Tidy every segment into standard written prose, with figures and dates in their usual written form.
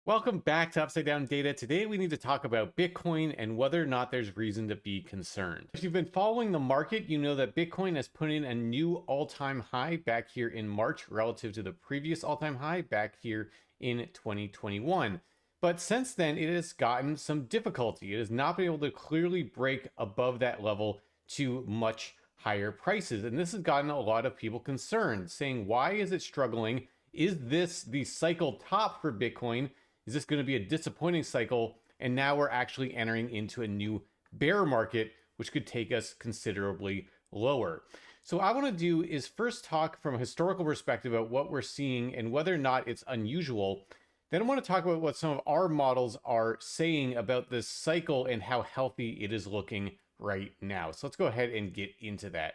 Welcome back to Upside Down Data. Today we need to talk about Bitcoin and whether or not there's reason to be concerned. If you've been following the market, you know that Bitcoin has put in a new all-time high back here in March relative to the previous all-time high back here in 2021. But since then, it has gotten some difficulty. It has not been able to clearly break above that level to much higher prices. And this has gotten a lot of people concerned, saying, why is it struggling? Is this the cycle top for Bitcoin? Is this going to be a disappointing cycle? And now we're actually entering into a new bear market, which could take us considerably lower. So what I want to do is first talk from a historical perspective about what we're seeing and whether or not it's unusual. Then I want to talk about what some of our models are saying about this cycle and how healthy it is looking right now. So let's go ahead and get into that.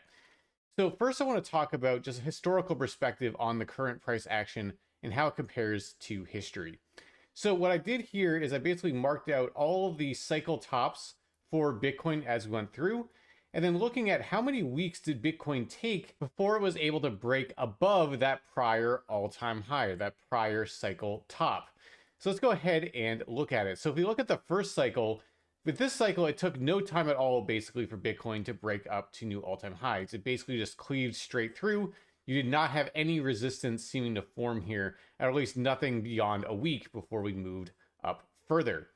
So first I want to talk about just a historical perspective on the current price action and how it compares to history. So what I did here is I basically marked out all of the cycle tops for Bitcoin as we went through, and then looking at how many weeks did Bitcoin take before it was able to break above that prior all-time high, that prior cycle top. So let's go ahead and look at it. So if we look at the first cycle, with this cycle, it took no time at all basically for Bitcoin to break up to new all-time highs. It basically just cleaved straight through. You did not have any resistance seeming to form here, at least nothing beyond a week before we moved up further.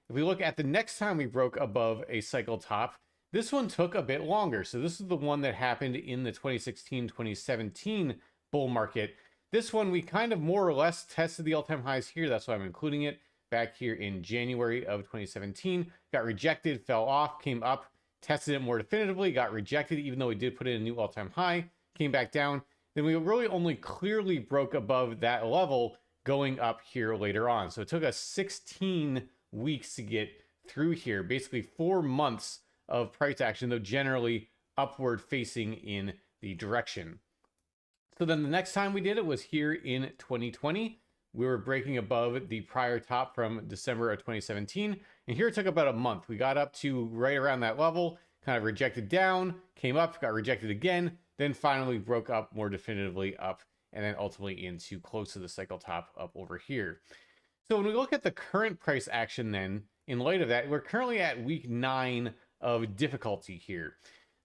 If we look at the next time we broke above a cycle top, this one took a bit longer. So this is the one that happened in the 2016-2017 bull market. This one, we kind of more or less tested the all-time highs here. That's why I'm including it back here in January of 2017. Got rejected, fell off, came up, tested it more definitively, got rejected, even though we did put in a new all-time high, came back down. Then we really only clearly broke above that level going up here later on. So it took us 16 weeks to get through here, basically 4 months of price action, though generally upward facing in the direction. So then the next time we did it was here in 2020. We were breaking above the prior top from December of 2017. And here it took about a month. We got up to right around that level, kind of rejected down, came up, got rejected again, then finally broke up more definitively up, and then ultimately into close to the cycle top up over here. So when we look at the current price action then, in light of that, we're currently at week 9 of difficulty here.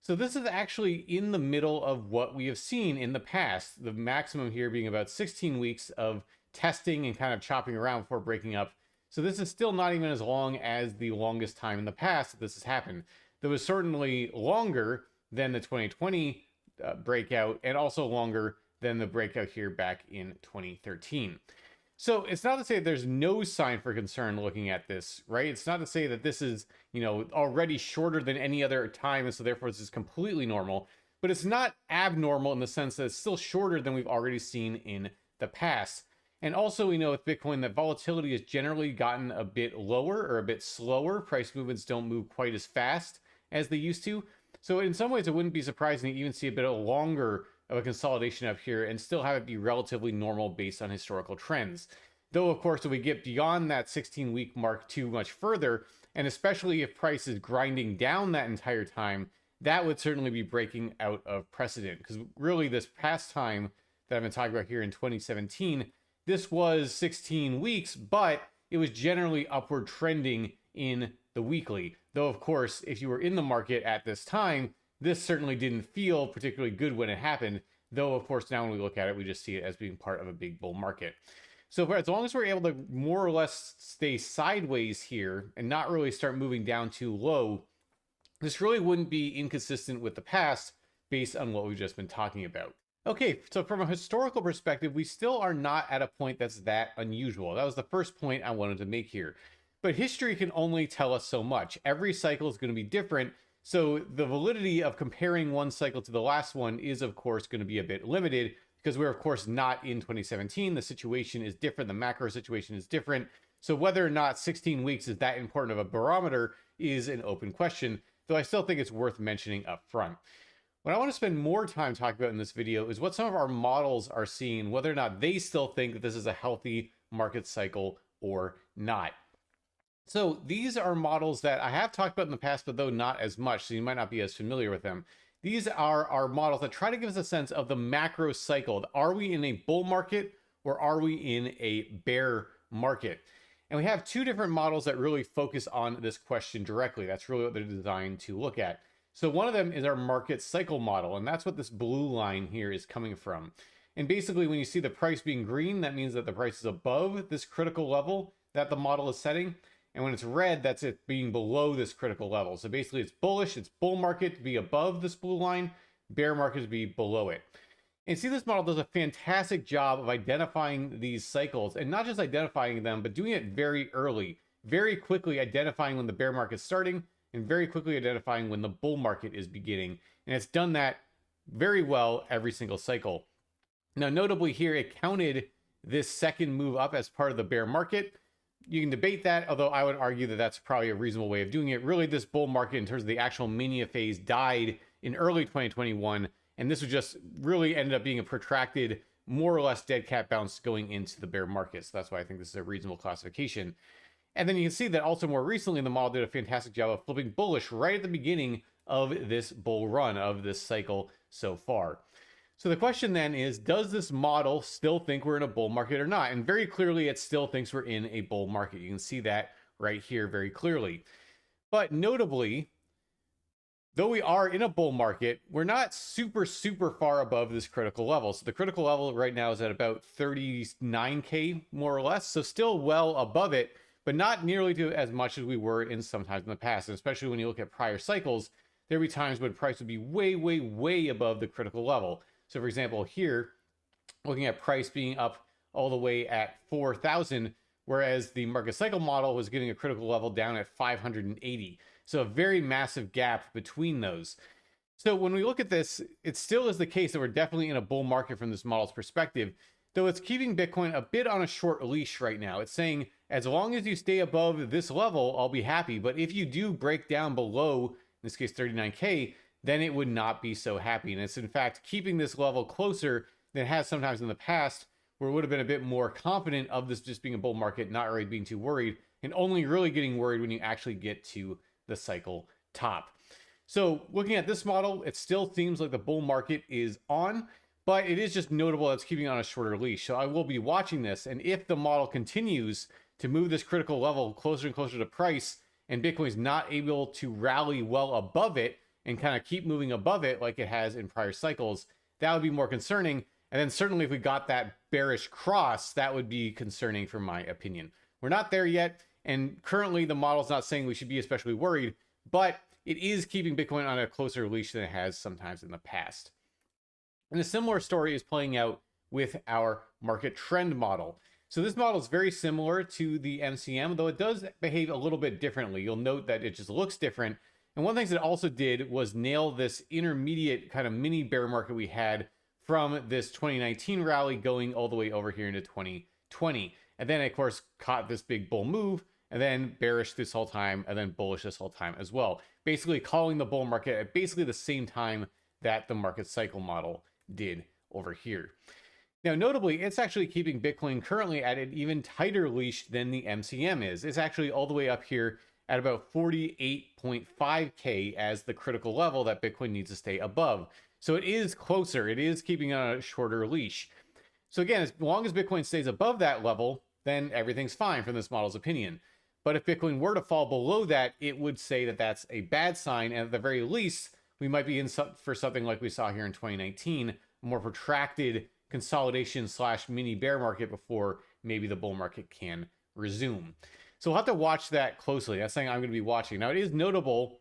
So this is actually in the middle of what we have seen in the past, the maximum here being about 16 weeks of testing and kind of chopping around before breaking up. So this is still not even as long as the longest time in the past that this has happened. That was certainly longer than the 2020 breakout, and also longer than the breakout here back in 2013. So it's not to say there's no sign for concern looking at this, right? It's not to say that this is, already shorter than any other time, and so therefore this is completely normal, but it's not abnormal in the sense that it's still shorter than we've already seen in the past. And also we know with Bitcoin that volatility has generally gotten a bit lower or a bit slower. Price movements don't move quite as fast as they used to. So in some ways, it wouldn't be surprising to even see a bit longer of a consolidation up here and still have it be relatively normal based on historical trends. Though, of course, if we get beyond that 16-week mark too much further, and especially if price is grinding down that entire time, that would certainly be breaking out of precedent. Because really, this past time that I've been talking about here in 2017, this was 16 weeks, but it was generally upward trending in the weekly. Though, of course, if you were in the market at this time, this certainly didn't feel particularly good when it happened. Though, of course, now when we look at it, we just see it as being part of a big bull market. So as long as we're able to more or less stay sideways here and not really start moving down too low, this really wouldn't be inconsistent with the past based on what we've just been talking about. Okay, so from a historical perspective, we still are not at a point that's that unusual. That was the first point I wanted to make here. But history can only tell us so much. Every cycle is going to be different. So the validity of comparing one cycle to the last one is, of course, going to be a bit limited because we're, of course, not in 2017. The situation is different. The macro situation is different. So whether or not 16 weeks is that important of a barometer is an open question, though I still think it's worth mentioning up front. What I want to spend more time talking about in this video is what some of our models are seeing, whether or not they still think that this is a healthy market cycle or not. So these are models that I have talked about in the past, but though not as much, so you might not be as familiar with them. These are our models that try to give us a sense of the macro cycle. Are we in a bull market or are we in a bear market? And we have two different models that really focus on this question directly. That's really what they're designed to look at. So one of them is our market cycle model, and that's what this blue line here is coming from. And basically, when you see the price being green, that means that the price is above this critical level that the model is setting. And when it's red, that's it being below this critical level. So basically, it's bullish, it's bull market to be above this blue line, bear market to be below it. And see, this model does a fantastic job of identifying these cycles, and not just identifying them, but doing it very early, very quickly identifying when the bear market's starting, and very quickly identifying when the bull market is beginning. And it's done that very well every single cycle. Now, notably here, it counted this second move up as part of the bear market. You can debate that, although I would argue that that's probably a reasonable way of doing it. Really, this bull market in terms of the actual mania phase died in early 2021, and this was just really ended up being a protracted, more or less dead cat bounce going into the bear market. So that's why I think this is a reasonable classification. And then you can see that also more recently, the model did a fantastic job of flipping bullish right at the beginning of this bull run of this cycle so far. So the question then is, does this model still think we're in a bull market or not? And very clearly, it still thinks we're in a bull market. You can see that right here very clearly. But notably, though we are in a bull market, we're not super far above this critical level. So the critical level right now is at about 39K, more or less. So still well above it, but not nearly to as much as we were in sometimes in the past. And especially when you look at prior cycles, there'd be times when price would be way above the critical level. So for example, here, looking at price being up all the way at 4,000, whereas the market cycle model was getting a critical level down at 580. So a very massive gap between those. So when we look at this, it still is the case that we're definitely in a bull market from this model's perspective, though it's keeping Bitcoin a bit on a short leash right now. It's saying, as long as you stay above this level, I'll be happy. But if you do break down below, in this case, 39K, then it would not be so happy. And it's in fact keeping this level closer than it has sometimes in the past, where it would have been a bit more confident of this just being a bull market, not really being too worried, and only really getting worried when you actually get to the cycle top. So looking at this model, it still seems like the bull market is on, but it is just notable that it's keeping on a shorter leash. So I will be watching this, and if the model continues to move this critical level closer and closer to price, and Bitcoin's not able to rally well above it, and kind of keep moving above it like it has in prior cycles, that would be more concerning. And then certainly if we got that bearish cross, that would be concerning from my opinion. We're not there yet, and currently the model's not saying we should be especially worried, but it is keeping Bitcoin on a closer leash than it has sometimes in the past. And a similar story is playing out with our market trend model. So this model is very similar to the MCM, though it does behave a little bit differently. You'll note that it just looks different. And one of the things it also did was nail this intermediate kind of mini bear market we had from this 2019 rally going all the way over here into 2020. And then, of course, caught this big bull move, and then bearish this whole time, and then bullish this whole time as well. Basically calling the bull market at basically the same time that the market cycle model did over here. Now, notably, it's actually keeping Bitcoin currently at an even tighter leash than the MCM is. It's actually all the way up here at about 48.5K as the critical level that Bitcoin needs to stay above. So it is closer. It is keeping on a shorter leash. So again, as long as Bitcoin stays above that level, then everything's fine from this model's opinion. But if Bitcoin were to fall below that, it would say that that's a bad sign. And at the very least, we might be in for something like we saw here in 2019, a more protracted consolidation / mini bear market before maybe the bull market can resume. So we'll have to watch that closely. That's something I'm going to be watching. Now, it is notable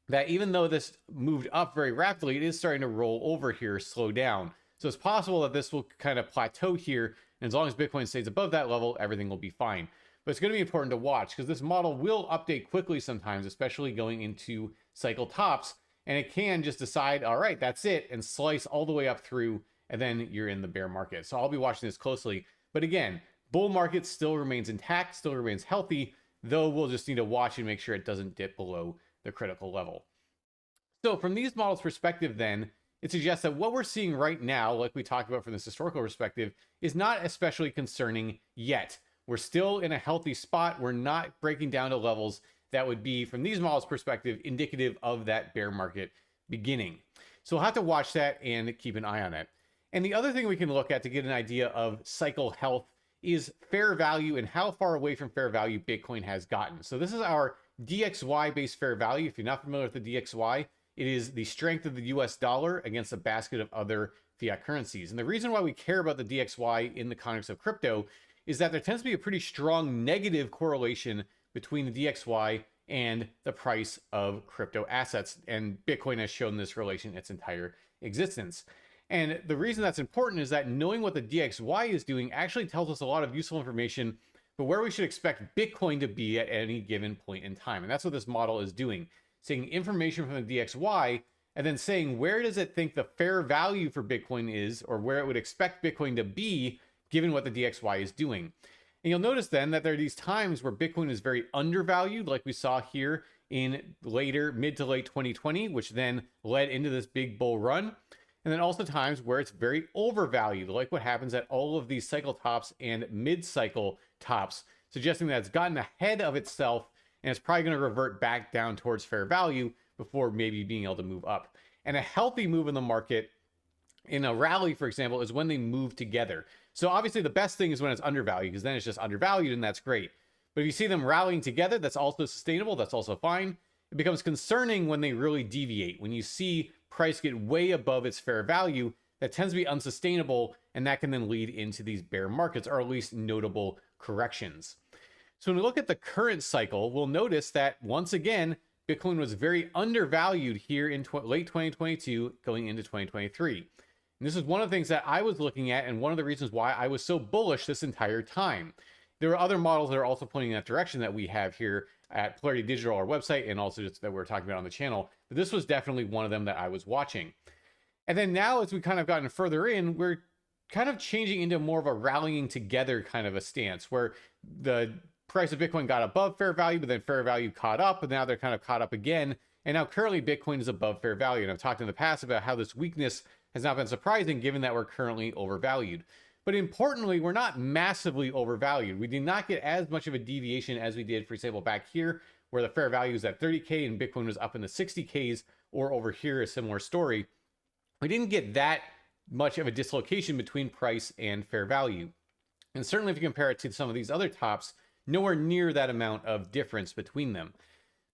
that even though this moved up very rapidly, it is starting to roll over here, slow down. So it's possible that this will kind of plateau here. And as long as Bitcoin stays above that level, everything will be fine. But it's going to be important to watch because this model will update quickly sometimes, especially going into cycle tops. And it can just decide, all right, that's it, and slice all the way up through, and then you're in the bear market. So I'll be watching this closely. But again, bull market still remains intact, still remains healthy, though we'll just need to watch and make sure it doesn't dip below the critical level. So from these models' perspective then, it suggests that what we're seeing right now, like we talked about from this historical perspective, is not especially concerning yet. We're still in a healthy spot. We're not breaking down to levels that would be, from these models' perspective, indicative of that bear market beginning. So we'll have to watch that and keep an eye on it. And the other thing we can look at to get an idea of cycle health is fair value and how far away from fair value Bitcoin has gotten. So this is our DXY based fair value. If you're not familiar with the DXY, it is the strength of the US dollar against a basket of other fiat currencies. And the reason why we care about the DXY in the context of crypto is that there tends to be a pretty strong negative correlation between the DXY and the price of crypto assets. And Bitcoin has shown this relation its entire existence. And the reason that's important is that knowing what the DXY is doing actually tells us a lot of useful information for where we should expect Bitcoin to be at any given point in time. And that's what this model is doing, taking information from the DXY and then saying, where does it think the fair value for Bitcoin is, or where it would expect Bitcoin to be given what the DXY is doing. And you'll notice then that there are these times where Bitcoin is very undervalued, like we saw here in mid to late 2020, which then led into this big bull run. And then also times where it's very overvalued, like what happens at all of these cycle tops and mid-cycle tops, suggesting that it's gotten ahead of itself and it's probably going to revert back down towards fair value before maybe being able to move up. And a healthy move in the market in a rally, for example, is when they move together. So obviously the best thing is when it's undervalued, because then it's just undervalued and that's great. But if you see them rallying together, that's also sustainable. That's also fine. It becomes concerning when they really deviate. When you see price get way above its fair value, that tends to be unsustainable, and that can then lead into these bear markets, or at least notable corrections. So when we look at the current cycle, we'll notice that once again, Bitcoin was very undervalued here in late 2022 going into 2023. And this is one of the things that I was looking at, and one of the reasons why I was so bullish this entire time. There are other models that are also pointing in that direction that we have here at Polarity Digital, our website, and also just that we're talking about on the channel. But this was definitely one of them that I was watching. And then now, as we kind of gotten further in, we're kind of changing into more of a rallying together kind of a stance, where the price of Bitcoin got above fair value, but then fair value caught up, and now they're kind of caught up again. And now currently Bitcoin is above fair value. And I've talked in the past about how this weakness has not been surprising given that we're currently overvalued. But importantly, we're not massively overvalued. We did not get as much of a deviation as we did, for example, back here, where the fair value is at 30K and Bitcoin was up in the 60Ks, or over here, a similar story. We didn't get that much of a dislocation between price and fair value. And certainly if you compare it to some of these other tops, nowhere near that amount of difference between them.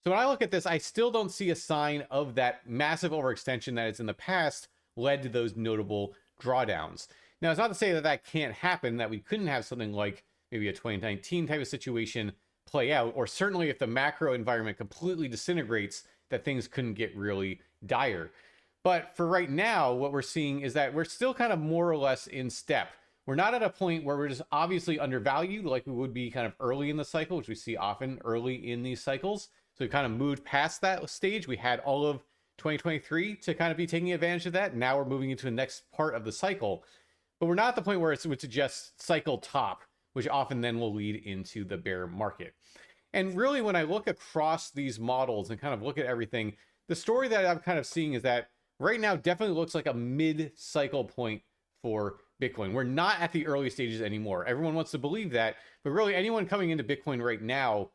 So when I look at this, I still don't see a sign of that massive overextension that it's in the past led to those notable drawdowns. Now, it's not to say that that can't happen, that we couldn't have something like maybe a 2019 type of situation play out, or certainly if the macro environment completely disintegrates, that things couldn't get really dire. But for right now, what we're seeing is that we're still kind of more or less in step. We're not at a point where we're just obviously undervalued like we would be kind of early in the cycle, which we see often early in these cycles. So we kind of moved past that stage. We had all of 2023 to kind of be taking advantage of that. Now we're moving into the next part of the cycle. But we're not at the point where it would suggest cycle top, which often then will lead into the bear market. And really, when I look across these models and kind of look at everything, the story that I'm kind of seeing is that right now definitely looks like a mid-cycle point for Bitcoin. We're not at the early stages anymore. Everyone wants to believe that, but really anyone coming into Bitcoin right now,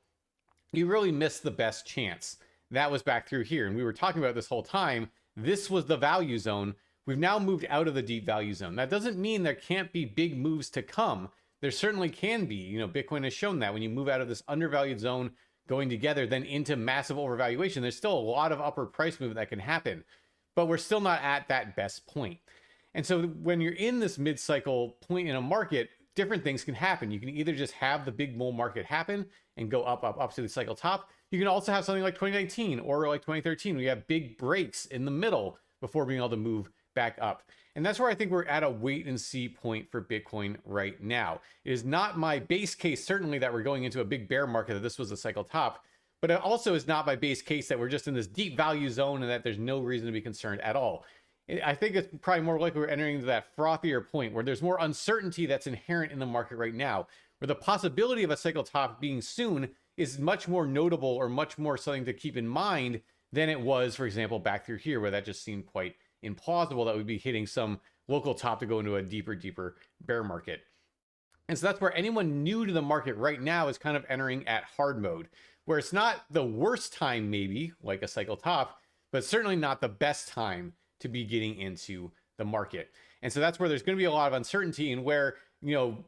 you really missed the best chance. That was back through here. And we were talking about this whole time. This was the value zone. We've now moved out of the deep value zone. That doesn't mean there can't be big moves to come. There certainly can be. You know, Bitcoin has shown that when you move out of this undervalued zone going together, then into massive overvaluation, there's still a lot of upward price movement that can happen. But we're still not at that best point. And so when you're in this mid-cycle point in a market, different things can happen. You can either just have the big bull market happen and go up to the cycle top. You can also have something like 2019 or like 2013. We have big breaks in the middle before being able to move back up. And that's where I think we're at a wait and see point for Bitcoin right now. It is not my base case, certainly, that we're going into a big bear market, that this was a cycle top, but it also is not my base case that we're just in this deep value zone and that there's no reason to be concerned at all. I think it's probably more likely we're entering into that frothier point where there's more uncertainty that's inherent in the market right now, where the possibility of a cycle top being soon is much more notable or much more something to keep in mind than it was, for example, back through here, where that just seemed quite implausible that we'd be hitting some local top to go into a deeper bear market. And so that's where anyone new to the market right now is kind of entering at hard mode, where it's not the worst time, maybe like a cycle top, but certainly not the best time to be getting into the market. And so that's where there's going to be a lot of uncertainty, and where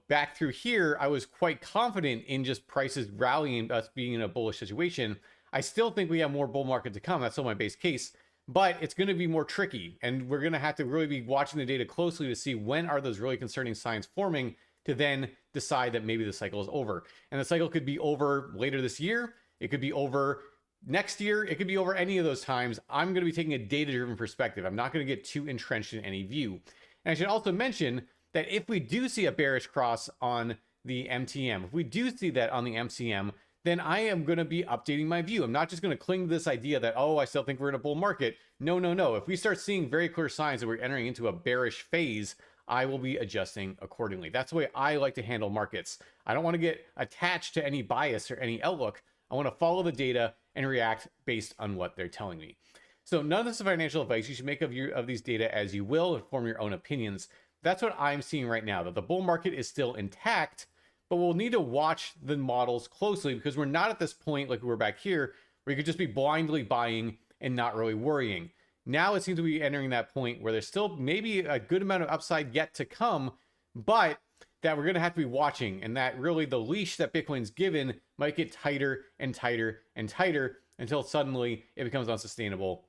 back through here, I was quite confident in just prices rallying, us being in a bullish situation. I still think we have more bull market to come. That's still my base case, but it's going to be more tricky. And we're going to have to really be watching the data closely to see when are those really concerning signs forming to then decide that maybe the cycle is over. And the cycle could be over later this year. It could be over next year. It could be over any of those times. I'm going to be taking a data-driven perspective. I'm not going to get too entrenched in any view. And I should also mention that if we do see a bearish cross on the MTM, if we do see that on the MCM, then I am going to be updating my view. I'm not just going to cling to this idea that, oh, I still think we're in a bull market. No, no, no. If we start seeing very clear signs that we're entering into a bearish phase, I will be adjusting accordingly. That's the way I like to handle markets. I don't want to get attached to any bias or any outlook. I want to follow the data and react based on what they're telling me. So none of this is financial advice. You should make of these data as you will and form your own opinions. That's what I'm seeing right now, that the bull market is still intact, but we'll need to watch the models closely because we're not at this point like we were back here where you could just be blindly buying and not really worrying. Now it seems to be entering that point where there's still maybe a good amount of upside yet to come, but that we're going to have to be watching, and that really the leash that Bitcoin's given might get tighter and tighter and tighter until suddenly it becomes unsustainable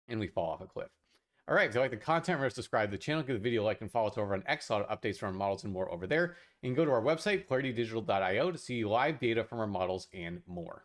and we fall off a cliff. All right, if you like the content, remember to subscribe to the channel, give the video a like, and follow us over on X. A lot of updates from our models and more over there. And go to our website, claritydigital.io, to see live data from our models and more.